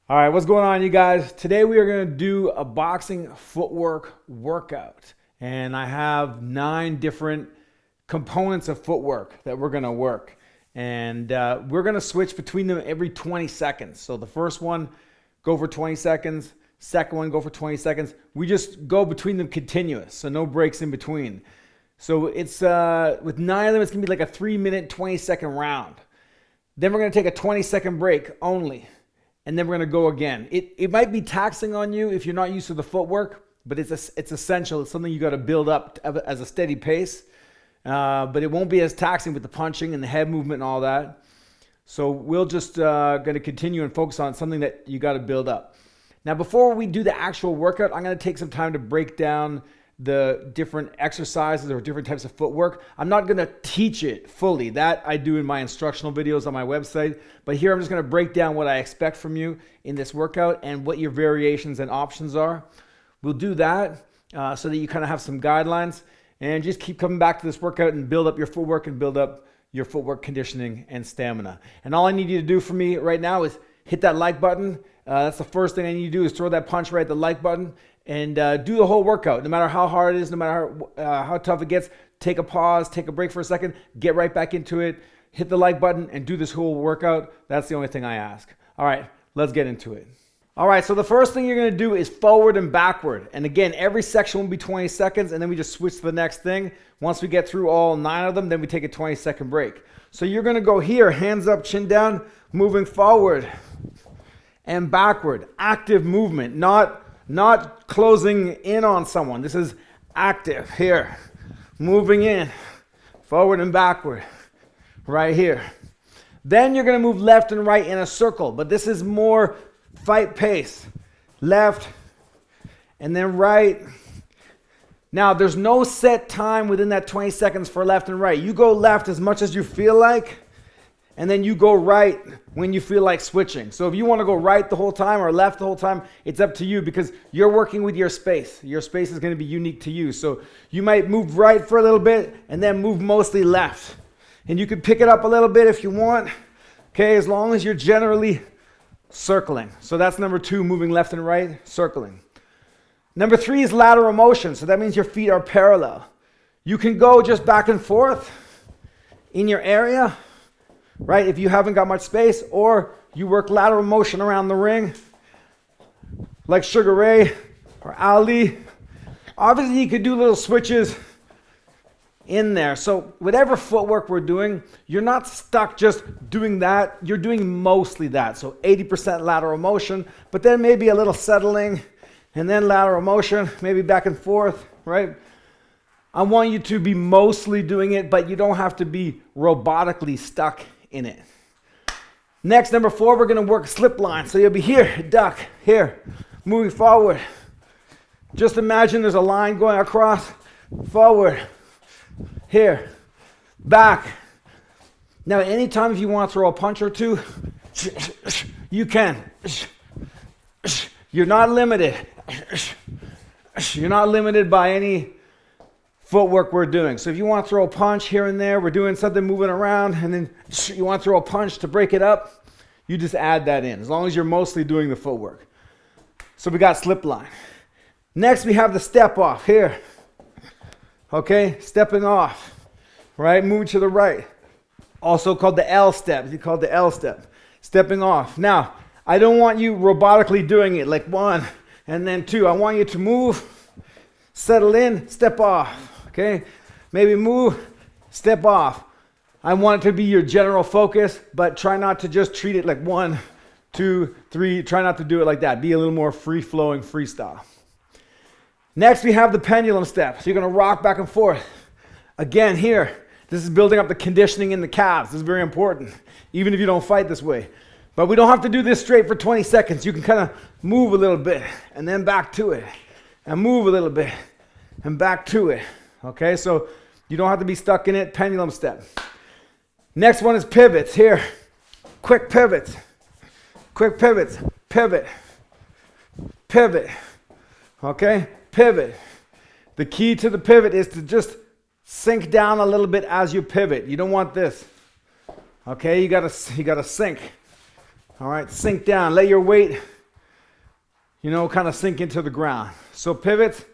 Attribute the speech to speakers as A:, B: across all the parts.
A: All right, what's going on, you guys? Today we are going to do a boxing footwork workout. And I have 9 different components of footwork that we're going to work. And we're going to switch between them every 20 seconds. So the first one, go for 20 seconds. Second one, go for 20 seconds. We just go between them continuous, so no breaks in between. So it's with 9 of them, it's going to be like a 3-minute, 20-second round. Then we're going to take a 20-second break only. And then we're going to go again. It might be taxing on you if you're not used to the footwork, but it's essential. It's something you got to build up as a steady pace. But it won't be as taxing with the punching and the head movement and all that. So we'll just going to continue and focus on something that you got to build up. Now, before we do the actual workout, I'm going to take some time to break down the different exercises or different types of footwork. I'm not going to teach it fully. That I do in my instructional videos on my website. But here I'm just going to break down what I expect from you in this workout and what your variations and options are. We'll do that so that you kind of have some guidelines, and just keep coming back to this workout and build up your footwork and build up your footwork conditioning and stamina. And all I need you to do for me right now is hit that like button. That's the first thing I need you to do, is throw that punch right at the like button and do the whole workout. No matter how hard it is, no matter how tough it gets, take a pause, take a break for a second, get right back into it, hit the like button and do this whole workout. That's the only thing I ask. All right, let's get into it. All right, so the first thing you're gonna do is forward and backward. And again, every section will be 20 seconds and then we just switch to the next thing. Once we get through all 9 of them, then we take a 20-second break. So you're gonna go here, hands up, chin down, moving forward and backward. Active movement, not closing in on someone. This is active here. Moving in, forward and backward, right here. Then you're gonna move left and right in a circle, but this is more fight pace. Left, and then right. Now, there's no set time within that 20 seconds for left and right. You go left as much as you feel like, and then you go right when you feel like switching. So if you want to go right the whole time or left the whole time, it's up to you, because you're working with your space. Your space is going to be unique to you. So you might move right for a little bit and then move mostly left. And you can pick it up a little bit if you want, okay, as long as you're generally circling. So that's number 2, moving left and right, circling. Number 3 is lateral motion. So that means your feet are parallel. You can go just back and forth in your area, right, if you haven't got much space, or you work lateral motion around the ring like Sugar Ray or Ali. Obviously, you could do little switches in there. So whatever footwork we're doing, you're not stuck just doing that. You're doing mostly that. So 80% lateral motion, but then maybe a little settling, and then lateral motion, maybe back and forth, right? I want you to be mostly doing it, but you don't have to be robotically stuck in it. Next, number 4, we're going to work slip line. So you'll be here, duck, here, moving forward. Just imagine there's a line going across, forward, here, back. Now, anytime if you want to throw a punch or two, you can. You're not limited. You're not limited by any footwork we're doing. So if you want to throw a punch here and there, we're doing something moving around, and then you want to throw a punch to break it up, you just add that in, as long as you're mostly doing the footwork. So we got slip line. Next, we have the step off here. Okay, stepping off, right? Moving to the right. Also called the L step. You call it the L step. Stepping off. Now, I don't want you robotically doing it like 1 and then 2. I want you to move, settle in, step off. Okay, maybe move, step off. I want it to be your general focus, but try not to just treat it like 1, 2, 3. Try not to do it like that. Be a little more free-flowing, freestyle. Next, we have the pendulum step. So you're going to rock back and forth. Again, here, this is building up the conditioning in the calves. This is very important, even if you don't fight this way. But we don't have to do this straight for 20 seconds. You can kind of move a little bit and then back to it, and move a little bit and back to it. Okay, so you don't have to be stuck in it. Pendulum step. Next one is pivots. Here, quick pivots. Quick pivots. Pivot. Pivot. Okay, pivot. The key to the pivot is to just sink down a little bit as you pivot. You don't want this. Okay, you gotta sink. All right, sink down. Let your weight you know, kind of sink into the ground. So pivot.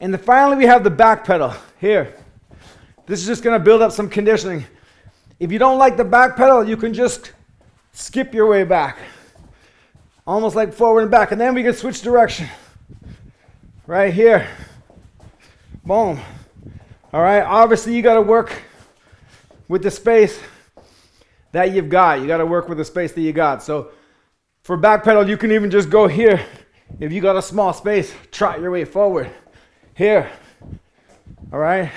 A: And then finally we have the back pedal here. This is just gonna build up some conditioning. If you don't like the back pedal, you can just skip your way back. Almost like forward and back. And then we can switch direction. Right here. Boom. All right, obviously you gotta work with the space that you've got. You gotta work with the space that you got. So for back pedal, you can even just go here. If you got a small space, trot your way forward. Here, all right?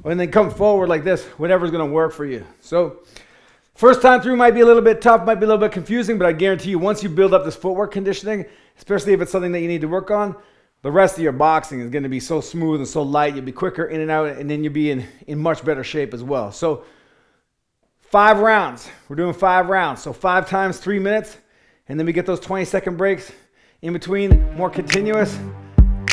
A: And then come forward like this, whatever's gonna work for you. So first time through might be a little bit tough, might be a little bit confusing, but I guarantee you once you build up this footwork conditioning, especially if it's something that you need to work on, the rest of your boxing is gonna be so smooth and so light, you'll be quicker in and out, and then you'll be in much better shape as well. So 5 rounds, we're doing 5 rounds. So 5 times 3 minutes, and then we get those 20-second breaks in between, more continuous.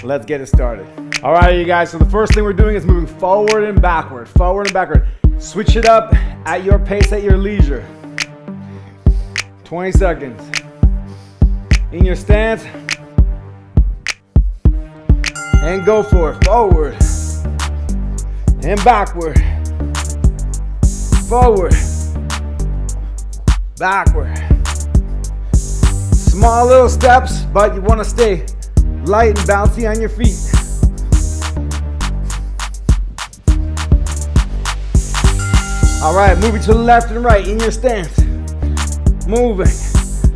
A: Let's get it started. All right, you guys, so the first thing we're doing is moving forward and backward, forward and backward. Switch it up at your pace, at your leisure. 20 seconds. In your stance. And go for it, forward and backward. Forward, backward. Small little steps, but you want to stay light and bouncy on your feet. All right, moving to the left and right in your stance. Moving.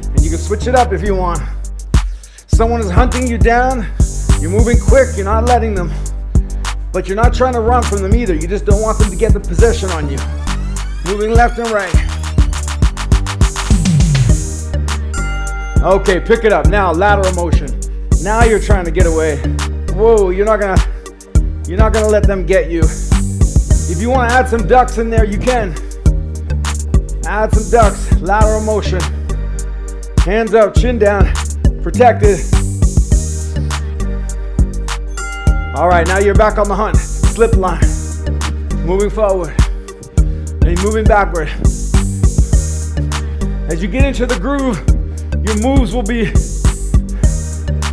A: And you can switch it up if you want. Someone is hunting you down. You're moving quick, you're not letting them. But you're not trying to run from them either. You just don't want them to get the possession on you. Moving left and right. Okay, pick it up. Now, lateral motion. Now you're trying to get away. Whoa, you're not gonna let them get you. If you want to add some ducks in there, you can. Add some ducks. Lateral motion. Hands up, chin down, protected. All right, now you're back on the hunt. Slip line. Moving forward. And moving backward. As you get into the groove, your moves will be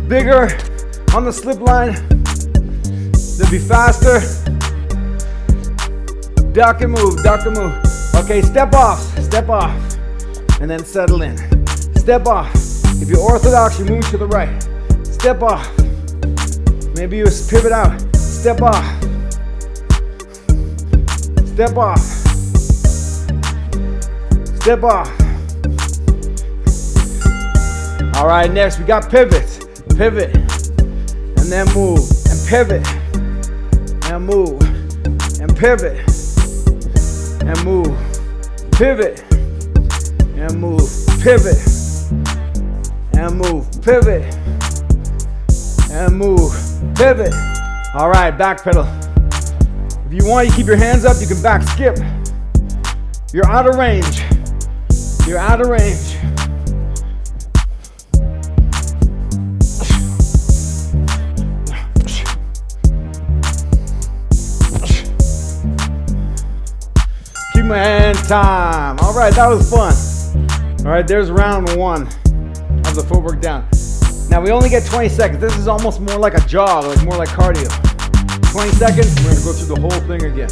A: bigger on the slip line. They'll be faster. Duck and move, duck and move. Okay, step off, and then settle in. Step off. If you're orthodox, you're moving to the right. Step off. Maybe you pivot out. Step off. Step off. Step off. All right, next we got pivots. Pivot, and then move, and pivot, and move, and pivot, and move, pivot, and move, pivot, and move, pivot, and move, pivot. All right, back pedal. If you want, you keep your hands up, you can back skip. You're out of range. You're out of range. And time. All right, that was fun. All right, there's round 1 of the footwork down. Now we only get 20 seconds. This is almost more like a jog, like more like cardio. 20 seconds, we're gonna go through the whole thing again.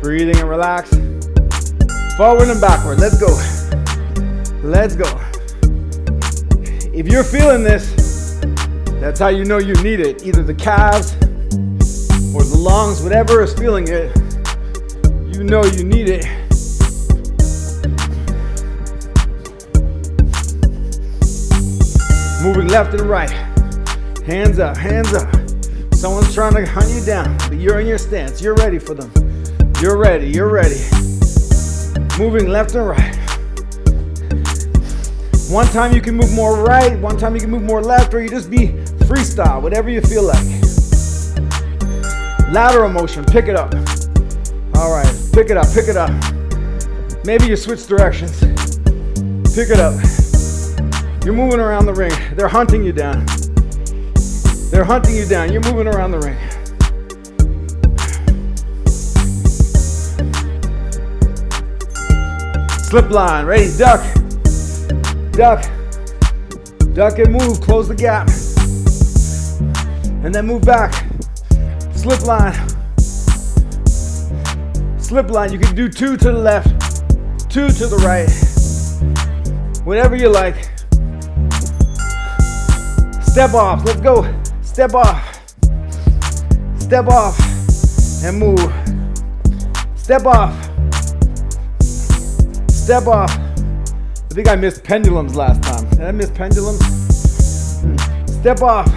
A: Breathing and relax. Forward and backward, let's go. Let's go. If you're feeling this, that's how you know you need it. Either the calves, or the lungs, whatever is feeling it, you know you need it. Moving left and right. Hands up, hands up. Someone's trying to hunt you down, but you're in your stance. You're ready for them. You're ready, you're ready. Moving left and right. One time you can move more right, one time you can move more left, or you just be freestyle, whatever you feel like. Lateral motion, pick it up. All right, pick it up, pick it up. Maybe you switch directions. Pick it up. You're moving around the ring. They're hunting you down. They're hunting you down. You're moving around the ring. Slip line, ready, duck. duck, duck and move, close the gap, and then move back, slip line, you can do 2 to the left, 2 to the right, whatever you like. Step off, let's go, step off, and move, step off, step off. I think I missed pendulums last time. Did I miss pendulums? Step off.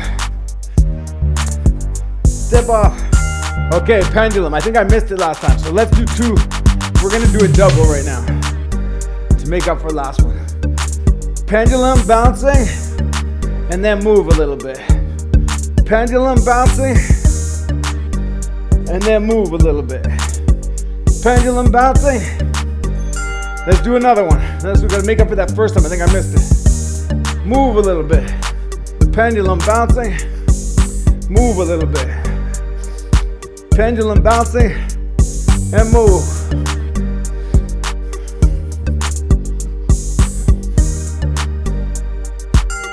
A: Step off. Okay, pendulum. I think I missed it last time. So let's do 2. We're gonna do a double right now to make up for last one. Pendulum bouncing and then move a little bit. Pendulum bouncing and then move a little bit. Pendulum bouncing. Let's do another one. We're gonna make up for that first time. I think I missed it. Move a little bit. Pendulum bouncing. Move a little bit. Pendulum bouncing and move.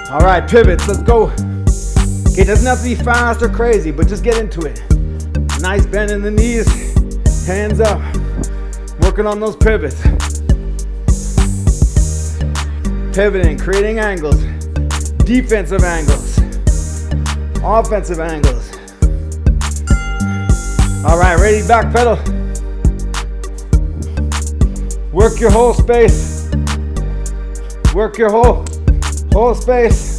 A: All right, pivots. Let's go. Okay, it doesn't have to be fast or crazy, but just get into it. Nice bend in the knees. Hands up. Working on those pivots. Pivoting, creating angles, defensive angles, offensive angles. All right, ready, back pedal. Work your whole space. Work your whole space.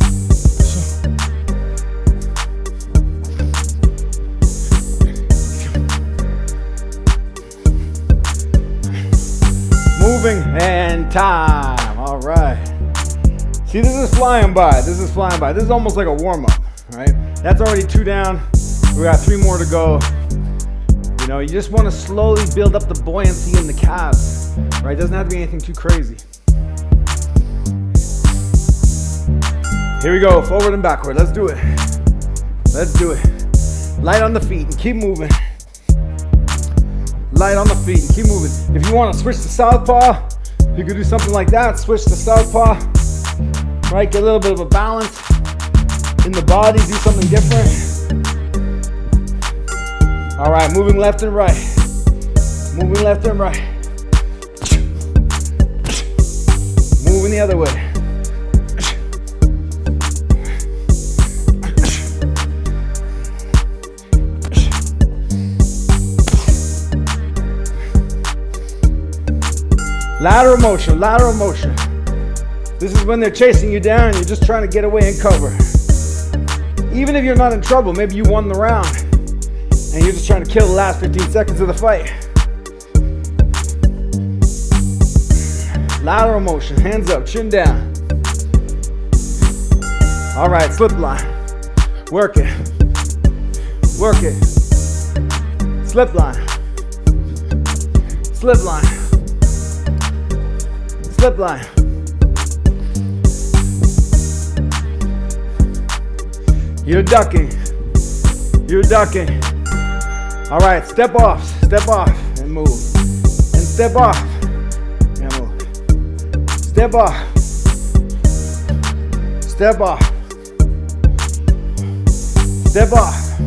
A: Moving and time, all right. See, this is flying by. This is almost like a warm-up, right? That's already 2 down. We got 3 more to go. You know, you just want to slowly build up the buoyancy in the calves, right? It doesn't have to be anything too crazy. Here we go, forward and backward. Let's do it. Let's do it. Light on the feet and keep moving. Light on the feet and keep moving. If you want to switch to southpaw, you could do something like that. Switch to southpaw. Right, get a little bit of a balance in the body, do something different. All right, moving left and right. Moving left and right. Moving the other way. Lateral motion, lateral motion. This is when they're chasing you down and you're just trying to get away and cover. Even if you're not in trouble, maybe you won the round and you're just trying to kill the last 15 seconds of the fight. Lateral motion, hands up, chin down. All right, slip line. Work it. Work it. Slip line. Slip line. Slip line. You're ducking. You're ducking. All right, step off and move. And step off and move. Step off. Step off. Step off.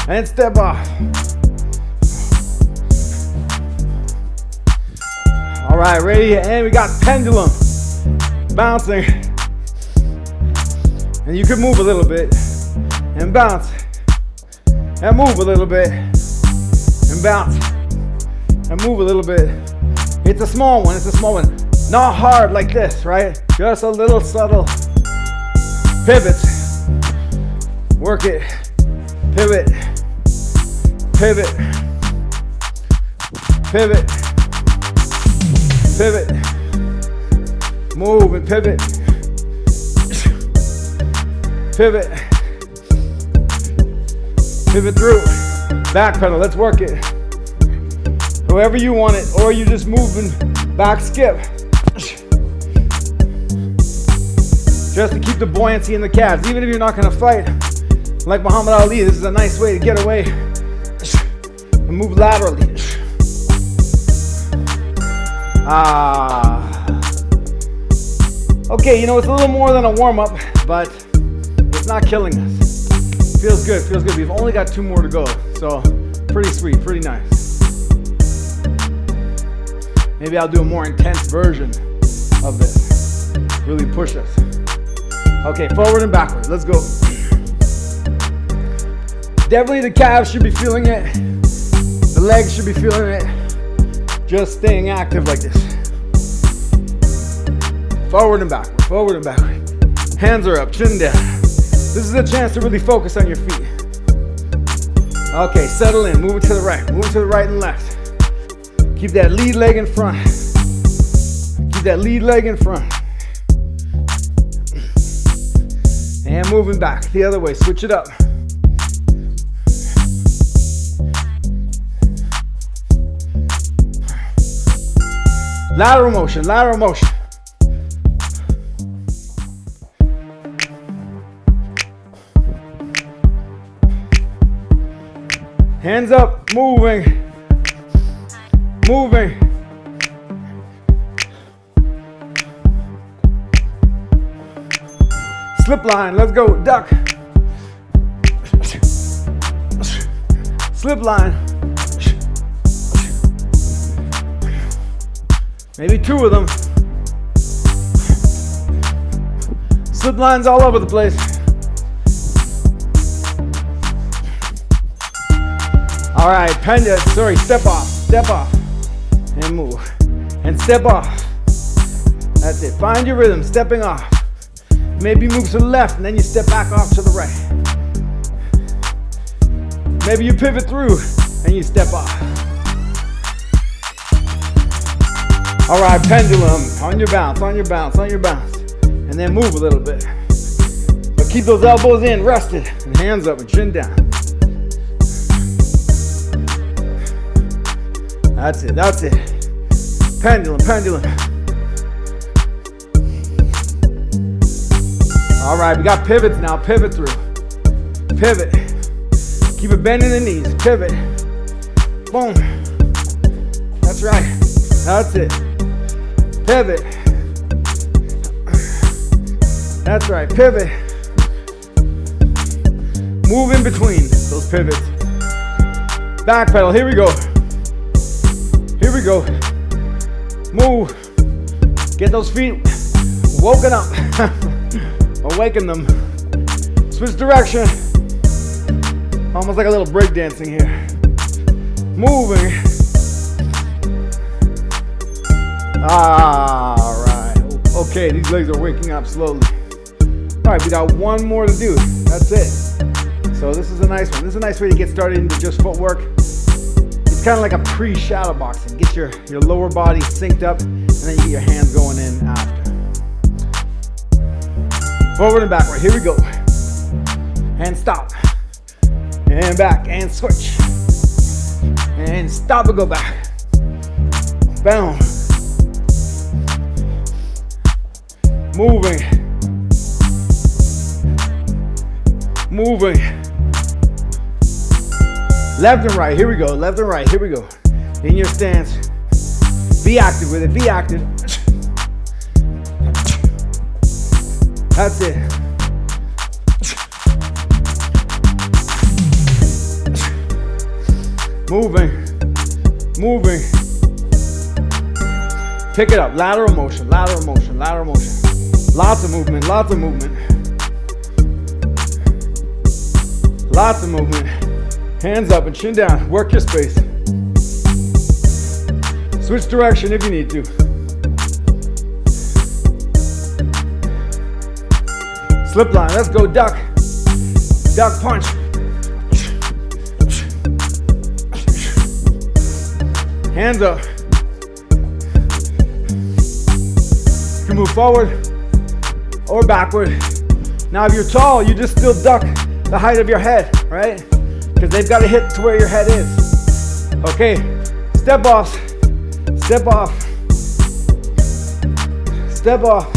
A: And step off. All right, ready? And we got pendulum. Bouncing. And you can move a little bit and bounce and move a little bit and bounce and move a little bit. It's a small one, Not hard like this, right? Just a little subtle pivots. Work it. Pivot. Pivot. Pivot. Pivot. Move and pivot. Pivot. Pivot through. Back pedal, let's work it. However you want it, or you just moving back skip. Just to keep the buoyancy in the calves. Even if you're not gonna fight, like Muhammad Ali, this is a nice way to get away and move laterally. Okay, you know, it's a little more than a warm-up, but it's not killing us. Feels good, feels good. We've only got 2 more to go, so pretty sweet, pretty nice. Maybe I'll do a more intense version of this. Really push us. Okay, forward and backward, let's go. Definitely the calves should be feeling it. The legs should be feeling it. Just staying active like this. Forward and backward, forward and backward. Hands are up, chin down. This is a chance to really focus on your feet. Okay, settle in, move it to the right. Move it to the right and left. Keep that lead leg in front. Keep that lead leg in front. And moving back the other way, switch it up. Lateral motion, lateral motion. Hands up, moving, moving. Slip line, let's go, duck. Slip line. Maybe 2 of them. Slip lines all over the place. All right, step off, and move, and step off. That's it, find your rhythm, stepping off. Maybe move to the left, and then you step back off to the right. Maybe you pivot through, and you step off. All right, pendulum, on your bounce, on your bounce, on your bounce. And then move a little bit. But keep those elbows in, rested, and hands up and chin down. That's it, that's it. Pendulum, pendulum. All right, we got pivots now, pivot through. Pivot. Keep it bending the knees, pivot. Boom. That's right, that's it. Pivot. That's right, pivot. Move in between those pivots. Back pedal, here we go. Here we go. Move. Get those feet woken up. Awaken them. Switch direction. Almost like a little break dancing here. Moving. All right. Okay, these legs are waking up slowly. All right, we got 1 more to do. That's it. So this is a nice one. This is a nice way to get started into just footwork. It's kind of like a pre-shadow boxing. Get your lower body synced up, and then you get your hands going in after. Forward and backward. Here we go. And stop. And back and switch. And stop and go back. Boom. Moving. Moving. Left and right, here we go. Left and right, here we go. In your stance. Be active with it, be active. That's it. Moving. Moving. Pick it up, lateral motion, lateral motion, lateral motion. Lots of movement, lots of movement. Lots of movement. Hands up and chin down. Work your space. Switch direction if you need to. Slip line. Let's go duck. Duck punch. Hands up. You can move forward or backward. Now if you're tall, you just still duck the height of your head, right? Because they've got to hit to where your head is. Okay, step off, step off, step off,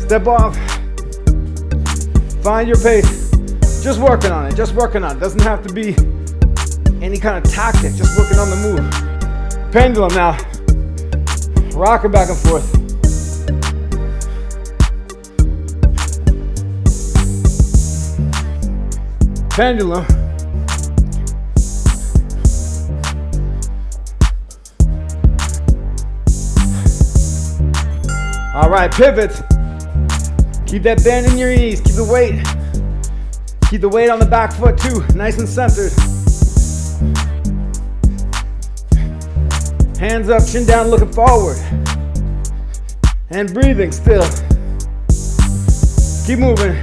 A: step off. Find your pace. Just working on it, just working on it. Doesn't have to be any kind of tactic, just working on the move. Pendulum now. Rocking back and forth. Pendulum. All right, pivot. Keep that bend in your knees. Keep the weight. Keep the weight on the back foot too, nice and centered. Hands up, chin down, looking forward. And breathing still. Keep moving.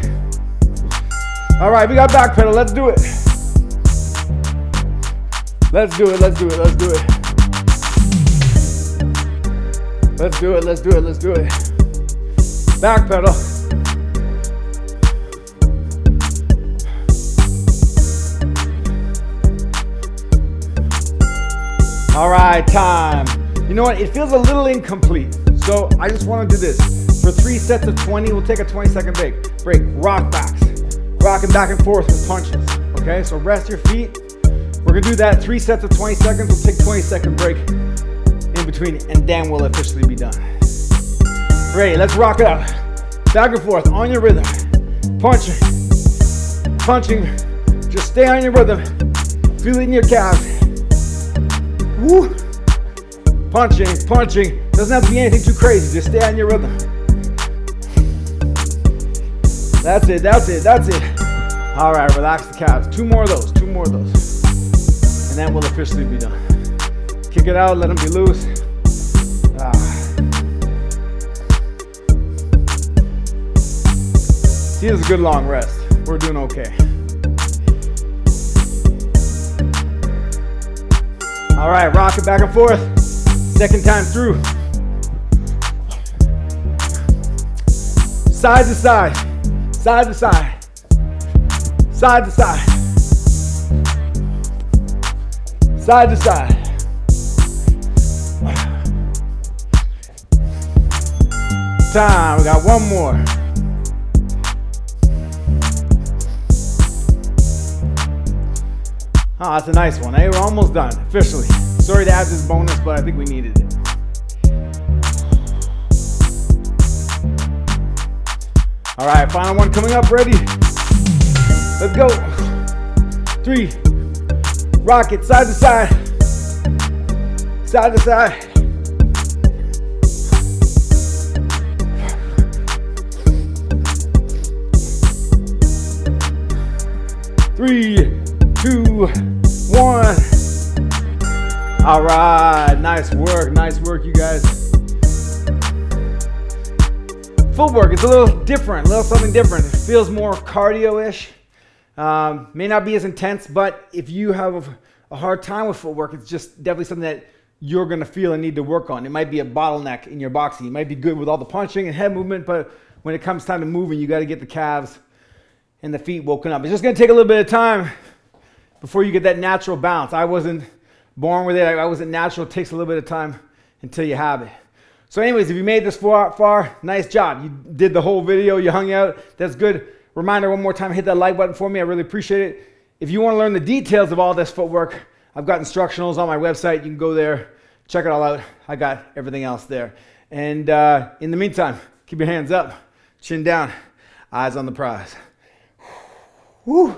A: All right, we got back pedal, let's do it. Let's do it, let's do it, let's do it. Let's do it, let's do it, let's do it. Back pedal. All right, time. You know what, it feels a little incomplete. So I just want to do this. For 3 sets of 20, we'll take a 20-second break. Rock backs. Rocking back and forth with punches. Okay, so rest your feet. We're gonna do that 3 sets of 20 seconds. We'll take a 20-second break in between, and then we'll officially be done. Ready, let's rock it out. Back and forth on your rhythm. Punching. Just stay on your rhythm. Feel it in your calves. Woo. Punching. Doesn't have to be anything too crazy. Just stay on your rhythm. That's it. All right, relax the calves. 2 more of those. And then we'll officially be done. Kick it out, let them be loose. See, this is a good long rest. We're doing okay. All right, rock it back and forth. Second time through. Side to side. Side to side. Side to side. Side to side. Time, we got one more. Oh, that's a nice one. Hey, we're almost done, officially. Sorry to add this bonus, but I think we needed it. All right, final one coming up, ready? Let's go. 3, rock it, side to side. Side to side. 3, 2, 1. All right, nice work, you guys. Footwork, it's a little different, something different. It feels more cardio-ish. May not be as intense, but if you have a hard time with footwork, it's just definitely something that you're gonna feel and need to work on. It might be a bottleneck in your boxing. You might be good with all the punching and head movement, but when it comes time to moving, you gotta get the calves and the feet woken up. It's just gonna take a little bit of time before you get that natural bounce. I wasn't born with it. I wasn't natural. It takes a little bit of time until you have it. So anyways, if you made this far, nice job. You did the whole video, you hung out. That's good. Reminder one more time, hit that like button for me. I really appreciate it. If you want to learn the details of all this footwork, I've got instructionals on my website. You can go there, check it all out. I got everything else there. And in the meantime, keep your hands up, chin down, eyes on the prize. Woo.